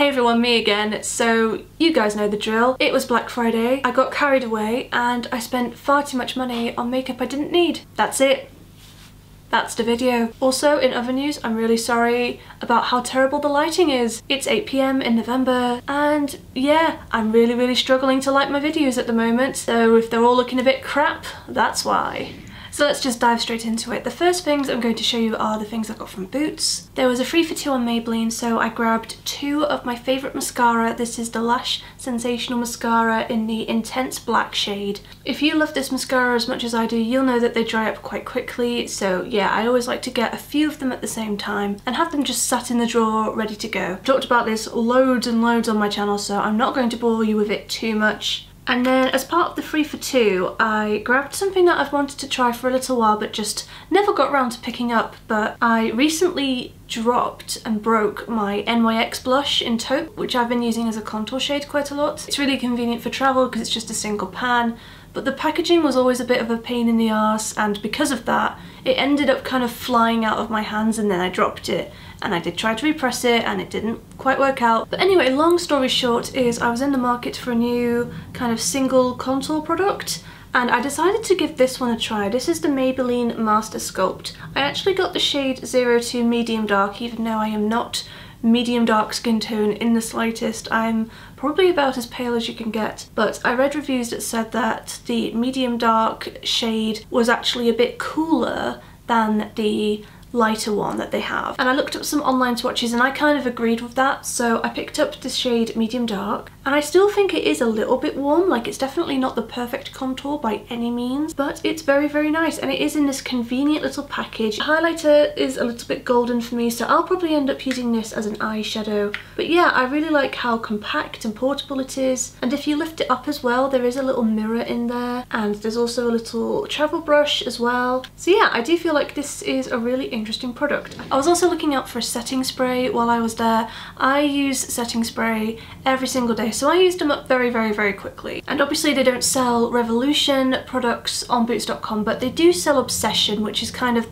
Hey everyone, me again. So you guys know the drill. It was Black Friday, I got carried away and I spent far too much money on makeup I didn't need. That's it. That's the video. Also, in other news, I'm really sorry about how terrible the lighting is. It's 8 PM in November and yeah, I'm really struggling to light my videos at the moment. So if they're all looking a bit crap, that's why. So let's just dive straight into it. The first things I'm going to show you are the things I got from Boots. There was a 3 for 2 on Maybelline, so I grabbed 2 of my favourite mascara. This is the Lash Sensational Mascara in the Intense Black shade. If you love this mascara as much as I do, you'll know that they dry up quite quickly. So yeah, I always like to get a few of them at the same time and have them just sat in the drawer ready to go. I've talked about this loads and loads on my channel, so I'm not going to bore you with it too much. And then as part of the 3 for 2, I grabbed something that I've wanted to try for a little while but just never got around to picking up. But I recently dropped and broke my NYX blush in taupe, which I've been using as a contour shade quite a lot. It's really convenient for travel because it's just a single pan, but the packaging was always a bit of a pain in the arse, and because of that it ended up kind of flying out of my hands and then I dropped it. And I did try to repress it and it didn't quite work out. But anyway, long story short is I was in the market for a new kind of single contour product and I decided to give this one a try. This is the Maybelline Master Sculpt. I actually got the shade 02 Medium Dark, even though I am not medium dark skin tone in the slightest. I'm probably about as pale as you can get, but I read reviews that said that the medium dark shade was actually a bit cooler than the lighter one that they have. And I looked up some online swatches and I kind of agreed with that, so I picked up the shade Medium Dark. And I still think it is a little bit warm, like it's definitely not the perfect contour by any means, but it's very nice and it is in this convenient little package. The highlighter is a little bit golden for me, so I'll probably end up using this as an eyeshadow. But yeah, I really like how compact and portable it is, and if you lift it up as well, there is a little mirror in there and there's also a little travel brush as well. So yeah, I do feel like this is a really interesting product. I was also looking out for a setting spray while I was there. I use setting spray every single day, so I used them up very quickly. And obviously they don't sell Revolution products on Boots.com, but they do sell Obsession, which is kind of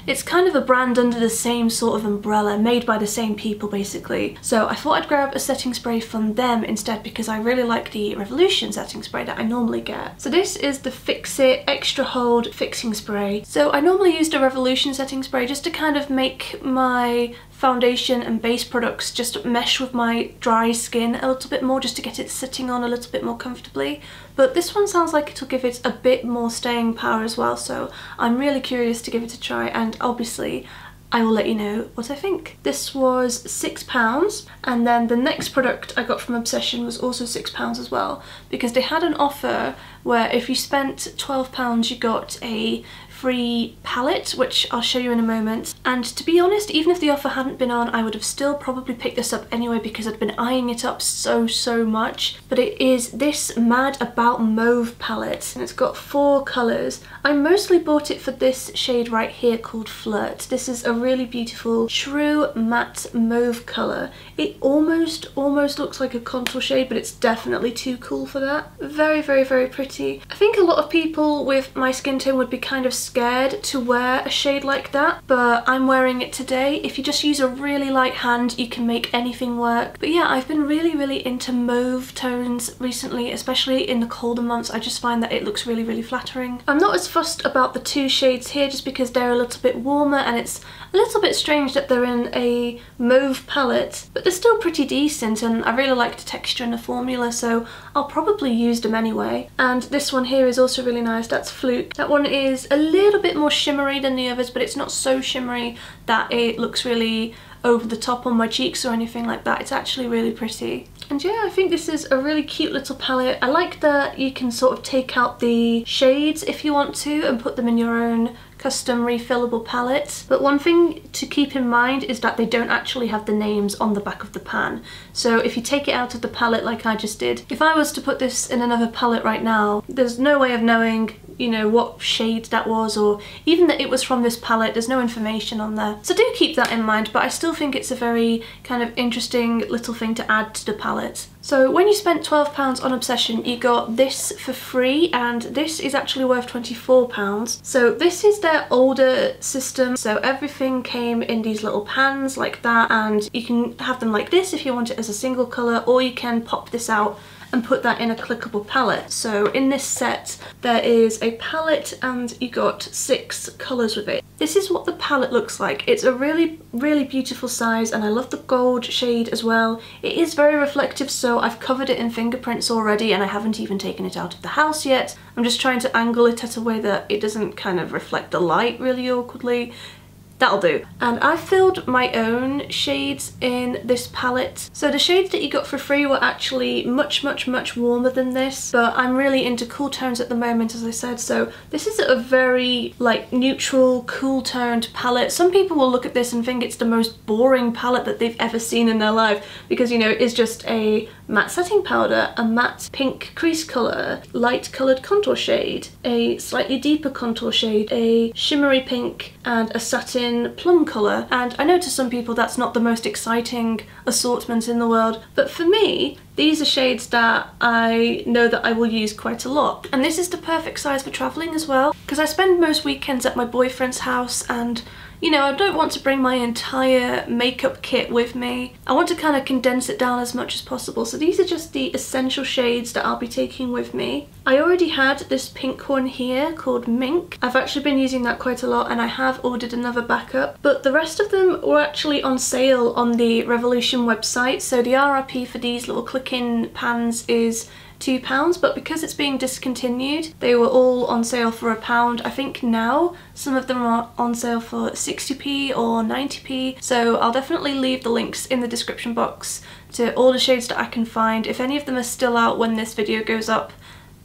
it's kind of a brand under the same sort of umbrella, made by the same people basically. So I thought I'd grab a setting spray from them instead because I really like the Revolution setting spray that I normally get. So this is the Fix It Extra Hold Fixing Spray. So I normally use the Revolution setting spray just to kind of make my foundation and base products just mesh with my dry skin a little bit more, just to get it sitting on a little bit more comfortably. But this one sounds like it'll give it a bit more staying power as well, so I'm really curious to give it a try, and obviously I will let you know what I think. This was £6, and then the next product I got from Obsession was also £6 as well, because they had an offer where if you spent £12 you got a free palette, which I'll show you in a moment. And to be honest, even if the offer hadn't been on, I would have still probably picked this up anyway because I'd been eyeing it up so much. But it is this Mad About Mauve palette and it's got 4 colours. I mostly bought it for this shade right here called Flirt. This is a really beautiful true matte mauve colour. It almost looks like a contour shade, but it's definitely too cool for that. Very pretty. I think a lot of people with my skin tone would be kind of scared to wear a shade like that, but I'm wearing it today. If you just use a really light hand, you can make anything work. But yeah, I've been really into mauve tones recently, especially in the colder months. I just find that it looks really flattering. I'm not as fussed about the 2 shades here just because they're a little bit warmer, and it's a little bit strange that they're in a mauve palette, but they're still pretty decent and I really like the texture and the formula, so I'll probably use them anyway. And this one here is also really nice. That's Fluke. That one is a little bit more shimmery than the others, but it's not so shimmery that it looks really over the top on my cheeks or anything like that. It's actually really pretty. And yeah, I think this is a really cute little palette. I like that you can sort of take out the shades if you want to and put them in your own custom refillable palette. But one thing to keep in mind is that they don't actually have the names on the back of the pan. So if you take it out of the palette like I just did, if I was to put this in another palette right now, there's no way of knowing, you know, what shade that was, or even that it was from this palette. There's no information on there. So do keep that in mind, but I still think it's a very kind of interesting little thing to add to the palette. So when you spent £12 on Obsession, you got this for free, and this is actually worth £24. So this is their their older system, so everything came in these little pans like that, and you can have them like this if you want it as a single colour, or you can pop this out and put that in a clickable palette. So in this set there is a palette and you got 6 colours with it. This is what the palette looks like. It's a really beautiful size, and I love the gold shade as well. It is very reflective, so I've covered it in fingerprints already and I haven't even taken it out of the house yet. I'm just trying to angle it at a way that it doesn't kind of reflect the light really awkwardly. That'll do. And I filled my own shades in this palette. So the shades that you got for free were actually much warmer than this, but I'm really into cool tones at the moment, as I said, so this is a very like neutral, cool toned palette. Some people will look at this and think it's the most boring palette that they've ever seen in their life, because, you know, it is just a matte setting powder, a matte pink crease colour, light coloured contour shade, a slightly deeper contour shade, a shimmery pink, and a satin plum colour. And I know to some people that's not the most exciting assortment in the world, but for me these are shades that I know that I will use quite a lot. And this is the perfect size for travelling as well, because I spend most weekends at my boyfriend's house, and you know, I don't want to bring my entire makeup kit with me. I want to kind of condense it down as much as possible. So these are just the essential shades that I'll be taking with me. I already had this pink one here called Mink. I've actually been using that quite a lot, and I have ordered another backup. But the rest of them were actually on sale on the Revolution website. So the RRP for these little click-in pans is £2, but because it's being discontinued, they were all on sale for £1. I think now some of them are on sale for 60p or 90p, so I'll definitely leave the links in the description box to all the shades that I can find. If any of them are still out when this video goes up,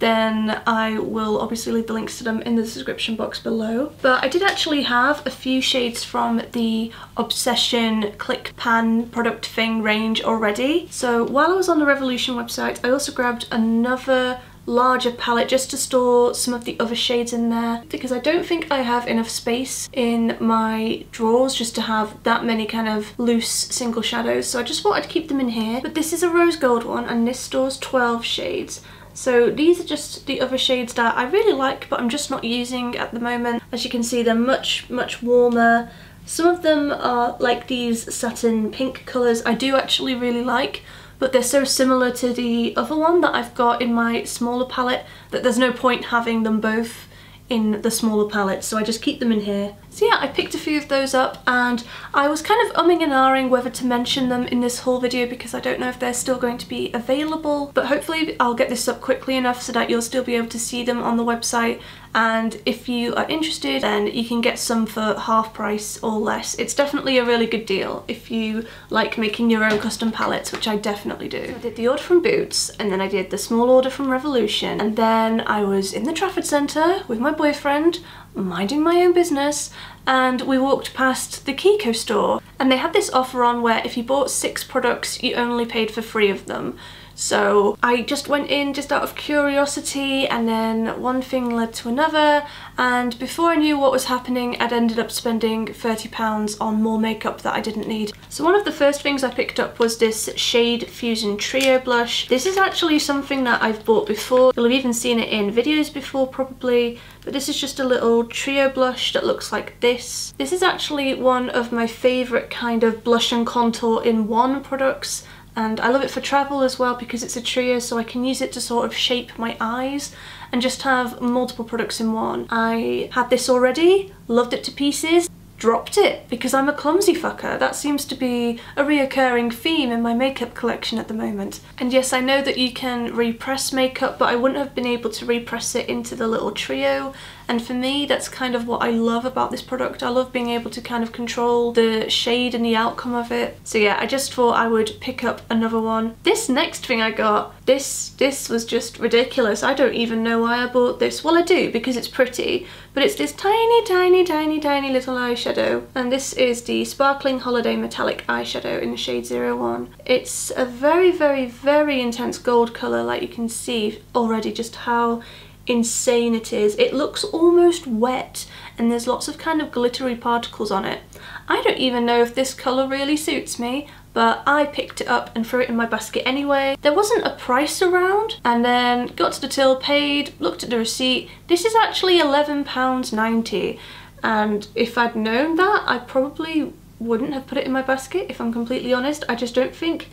then I will obviously leave the links to them in the description box below. But I did actually have a few shades from the Obsession Click Pan product thing range already. So while I was on the Revolution website, I also grabbed another larger palette just to store some of the other shades in there, because I don't think I have enough space in my drawers just to have that many kind of loose single shadows. So I just thought I'd keep them in here. But this is a rose gold one, and this stores 12 shades. So these are just the other shades that I really like, but I'm just not using at the moment. As you can see, they're much warmer. Some of them are like these satin pink colours I do actually really like, but they're so similar to the other one that I've got in my smaller palette that there's no point having them both in the smaller palette, so I just keep them in here. So yeah, I picked a few of those up, and I was kind of umming and ahhing whether to mention them in this haul video because I don't know if they're still going to be available, but hopefully I'll get this up quickly enough so that you'll still be able to see them on the website, and if you are interested then you can get some for half price or less. It's definitely a really good deal if you like making your own custom palettes, which I definitely do. So I did the order from Boots, and then I did the small order from Revolution, and then I was in the Trafford Centre with my boyfriend minding my own business, and we walked past the Kiko store, and they had this offer on where if you bought 6 products you only paid for 3 of them. So I just went in just out of curiosity, and then one thing led to another, and before I knew what was happening I'd ended up spending £30 on more makeup that I didn't need. So one of the first things I picked up was this Shade Fusion Trio blush. This is actually something that I've bought before. You'll have even seen it in videos before probably, but this is just a little trio blush that looks like this. This is actually one of my favourite kind of blush and contour in one products, and I love it for travel as well because it's a trio, so I can use it to sort of shape my eyes and just have multiple products in one. I had this already, loved it to pieces, dropped it because I'm a clumsy fucker. That seems to be a reoccurring theme in my makeup collection at the moment. And yes, I know that you can repress makeup, but I wouldn't have been able to repress it into the little trio, and for me that's kind of what I love about this product. I love being able to kind of control the shade and the outcome of it. So yeah, I just thought I would pick up another one. This next thing I got, this was just ridiculous. I don't even know why I bought this. Well, I do because it's pretty, but it's this tiny little eyeshadow, and this is the Sparkling Holiday Metallic Eyeshadow in the shade 01. It's a very intense gold colour, like you can see already just how insane it is. It looks almost wet, and there's lots of kind of glittery particles on it. I don't even know if this colour really suits me, but I picked it up and threw it in my basket anyway. There wasn't a price around, and then got to the till, paid, looked at the receipt. This is actually £11.90. and if I'd known that, I probably wouldn't have put it in my basket, if I'm completely honest. I just don't think,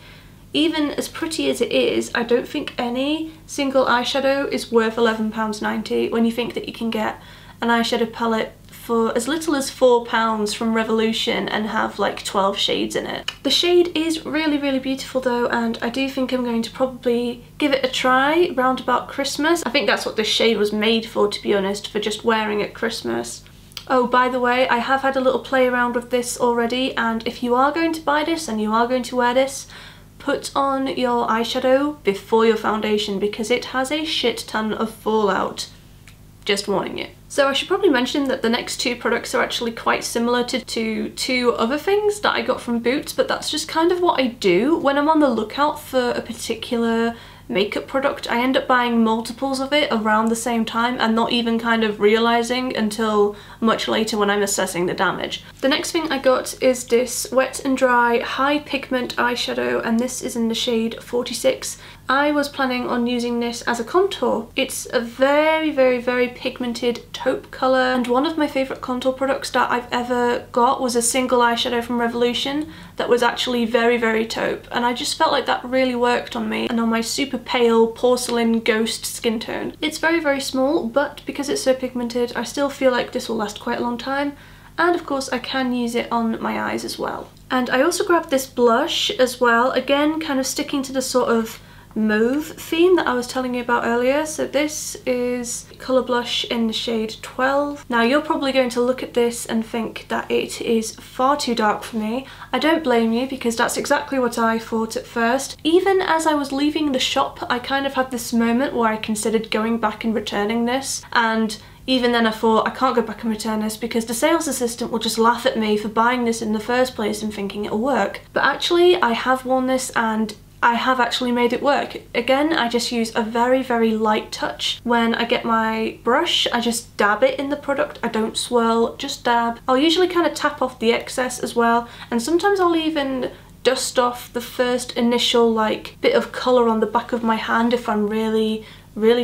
even as pretty as it is, I don't think any single eyeshadow is worth £11.90 when you think that you can get an eyeshadow palette for as little as £4 from Revolution and have like 12 shades in it. The shade is really, really beautiful though, and I do think I'm going to probably give it a try round about Christmas. I think that's what this shade was made for, to be honest, for just wearing at Christmas. Oh, by the way, I have had a little play around with this already, and if you are going to buy this and you are going to wear this, put on your eyeshadow before your foundation because it has a shit ton of fallout. Just warning you. So I should probably mention that the next two products are actually quite similar to two other things that I got from Boots, but that's just kind of what I do. When I'm on the lookout for a particular makeup product, I end up buying multiples of it around the same time and not even kind of realising until much later when I'm assessing the damage. The next thing I got is this Wet n Dry High Pigment eyeshadow, and this is in the shade 46. I was planning on using this as a contour. It's a very, very, very pigmented taupe colour, and one of my favourite contour products that I've ever got was a single eyeshadow from Revolution that was actually very, very taupe, and I just felt like that really worked on me and on my super pale porcelain ghost skin tone. It's very, very small, but because it's so pigmented, I still feel like this will last quite a long time, and of course I can use it on my eyes as well. And I also grabbed this blush as well, again kind of sticking to the sort of mauve theme that I was telling you about earlier. So this is colour blush in the shade 12. Now you're probably going to look at this and think that it is far too dark for me. I don't blame you, because that's exactly what I thought at first. Even as I was leaving the shop, I kind of had this moment where I considered going back and returning this, and even then I thought, I can't go back and return this because the sales assistant will just laugh at me for buying this in the first place and thinking it'll work. But actually I have worn this and I have actually made it work. Again, I just use a very, very light touch. When I get my brush, I just dab it in the product. I don't swirl, just dab. I'll usually kind of tap off the excess as well, and sometimes I'll even dust off the first initial like bit of colour on the back of my hand if I'm really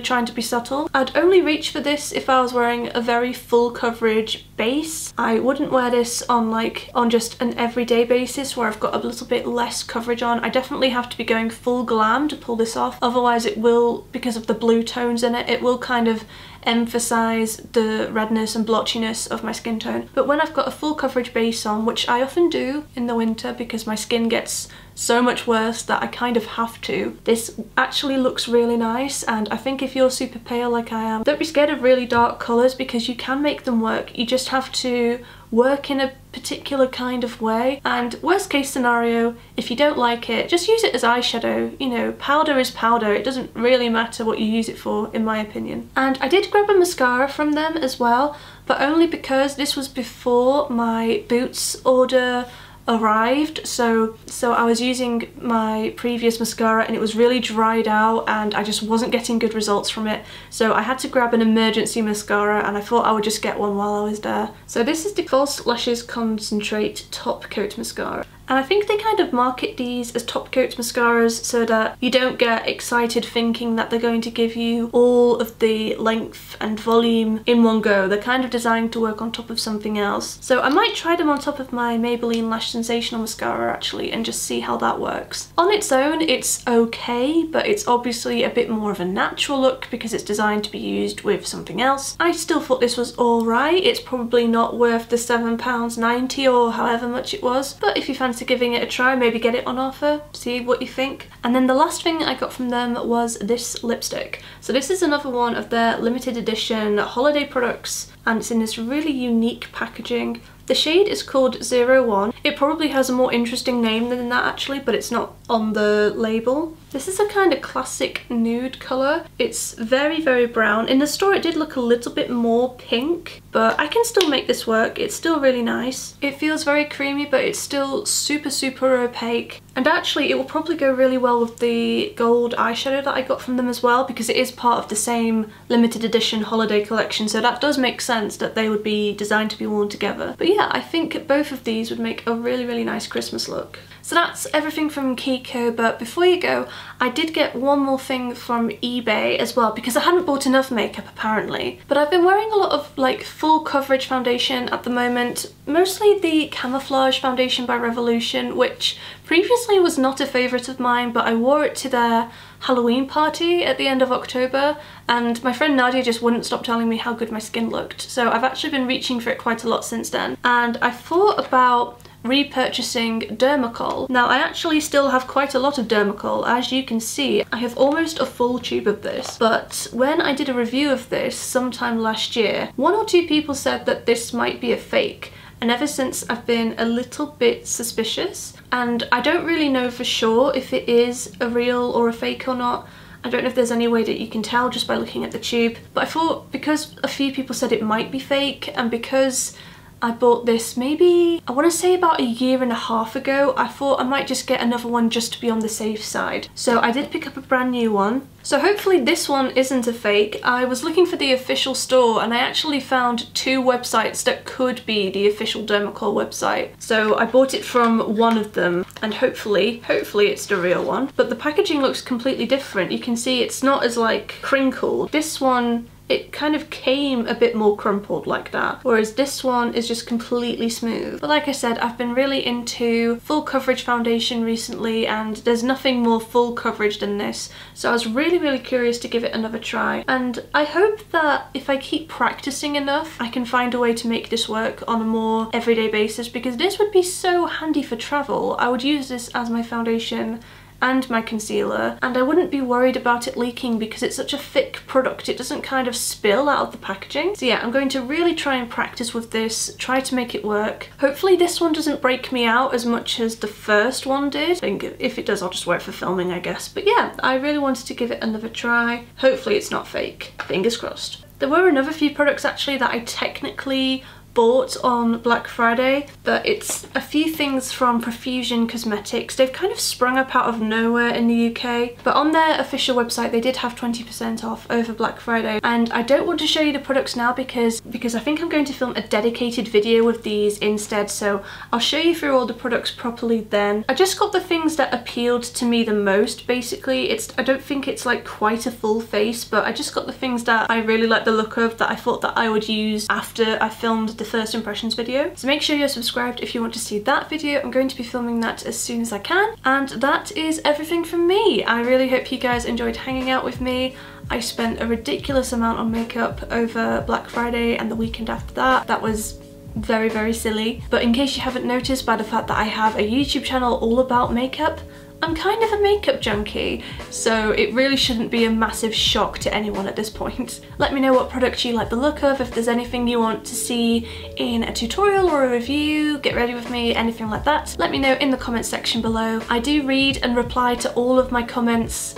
trying to be subtle. I'd only reach for this if I was wearing a very full coverage base. I wouldn't wear this on just an everyday basis where I've got a little bit less coverage on. I definitely have to be going full glam to pull this off, otherwise it will, because of the blue tones in it, it will kind of emphasize the redness and blotchiness of my skin tone. But when I've got a full coverage base on, which I often do in the winter because my skin gets so much worse that I kind of have to, this actually looks really nice. And I think if you're super pale like I am, don't be scared of really dark colours because you can make them work. You just have to work in a particular kind of way, and worst case scenario, if you don't like it, just use it as eyeshadow. You know, powder is powder. It doesn't really matter what you use it for, in my opinion. And I did grab a mascara from them as well, but only because this was before my Boots order arrived, so I was using my previous mascara and it was really dried out and I just wasn't getting good results from it, so I had to grab an emergency mascara, and I thought I would just get one while I was there. So this is the False Lashes Concentrate Top Coat Mascara. And I think they kind of market these as top coat mascaras so that you don't get excited thinking that they're going to give you all of the length and volume in one go. They're kind of designed to work on top of something else. So I might try them on top of my Maybelline Lash Sensational Mascara actually and just see how that works. On its own it's okay, but it's obviously a bit more of a natural look because it's designed to be used with something else. I still thought this was alright. It's probably not worth the £7.90 or however much it was, but if you fancy giving it a try, maybe get it on offer, see what you think. And then the last thing I got from them was this lipstick. So this is another one of their limited edition holiday products, and it's in this really unique packaging. The shade is called 01. It probably has a more interesting name than that actually, but it's not on the label. This is a kind of classic nude colour. It's very, very brown. In the store it did look a little bit more pink, but I can still make this work. It's still really nice. It feels very creamy, but it's still super, super opaque. And actually it will probably go really well with the gold eyeshadow that I got from them as well, because it is part of the same limited edition holiday collection, so that does make sense that they would be designed to be worn together. But yeah, I think both of these would make a really, really nice Christmas look. So that's everything from Kiko, but before you go, I did get one more thing from eBay as well because I hadn't bought enough makeup apparently. But I've been wearing a lot of like full coverage foundation at the moment, mostly the Camouflage foundation by Revolution, which previously was not a favourite of mine, but I wore it to their Halloween party at the end of October and my friend Nadia just wouldn't stop telling me how good my skin looked. So I've actually been reaching for it quite a lot since then, and I thought about repurchasing Dermacol. Now I actually still have quite a lot of Dermacol. As you can see, I have almost a full tube of this, but when I did a review of this sometime last year, 1 or 2 people said that this might be a fake, and ever since I've been a little bit suspicious, and I don't really know for sure if it is a real or a fake or not. I don't know if there's any way that you can tell just by looking at the tube, but I thought because a few people said it might be fake, and because I bought this maybe, I want to say about 1.5 years ago, I thought I might just get another one just to be on the safe side. So I did pick up a brand new one. So hopefully this one isn't a fake. I was looking for the official store and I actually found 2 websites that could be the official Dermacol website. So I bought it from one of them and hopefully it's the real one. But the packaging looks completely different. You can see it's not as like crinkled. This one, it kind of came a bit more crumpled like that, whereas this one is just completely smooth. But like I said, I've been really into full coverage foundation recently and there's nothing more full coverage than this, so I was really curious to give it another try, and I hope that if I keep practicing enough I can find a way to make this work on a more everyday basis, because this would be so handy for travel. I would use this as my foundation and my concealer, and I wouldn't be worried about it leaking because it's such a thick product. It doesn't kind of spill out of the packaging. So yeah, I'm going to really try and practice with this, try to make it work. Hopefully this one doesn't break me out as much as the first one did. I think if it does, I'll just wear it for filming, I guess. But yeah, I really wanted to give it another try. Hopefully it's not fake. Fingers crossed. There were another few products actually that I technically bought on Black Friday, but it's a few things from Profusion Cosmetics. They've kind of sprung up out of nowhere in the UK, but on their official website they did have 20% off over Black Friday, and I don't want to show you the products now because I think I'm going to film a dedicated video with these instead, so I'll show you through all the products properly then. I just got the things that appealed to me the most basically. I don't think it's like quite a full face, but I just got the things that I really like the look of, that I thought that I would use after I filmed the first impressions video. So make sure you're subscribed if you want to see that video. I'm going to be filming that as soon as I can. And that is everything from me. I really hope you guys enjoyed hanging out with me. I spent a ridiculous amount on makeup over Black Friday and the weekend after that. That was very silly. But in case you haven't noticed by the fact that I have a YouTube channel all about makeup, I'm kind of a makeup junkie, so it really shouldn't be a massive shock to anyone at this point. Let me know what products you like the look of, if there's anything you want to see in a tutorial or a review, get ready with me, anything like that. Let me know in the comments section below. I do read and reply to all of my comments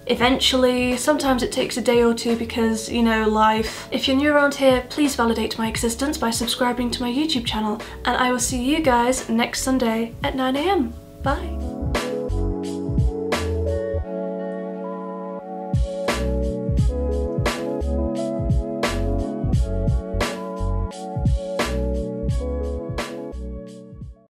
eventually. Sometimes it takes a day or two because, you know, life. If you're new around here, please validate my existence by subscribing to my YouTube channel, and I will see you guys next Sunday at 9 AM. Bye!